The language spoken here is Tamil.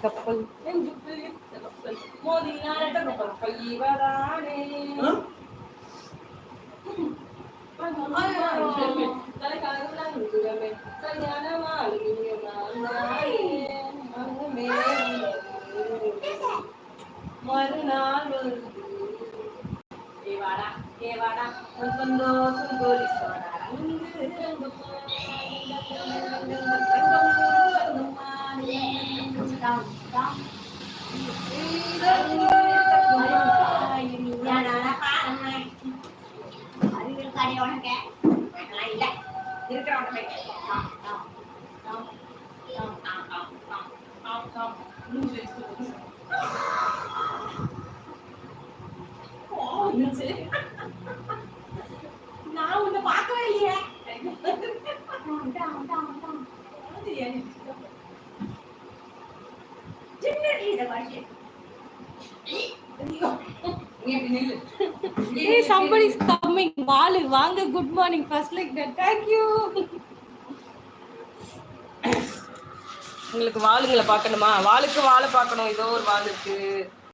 கப்பல் மோதினாட்ட கப்பல் இவரானே மறுநாள் ஏவாடா ஏவாடா சந்தோஷம் கோலீஸ்வரா நான் உன்னை பார்க்கவே இல்லையே somebody is coming. வாலு வாங்க, good morning, first like that, thank you. உங்களுக்கு வாளுங்களை பார்க்கணுமா? வாளுக்கு வாழை பார்க்கணும். ஏதோ ஒரு வாள் இருக்கு.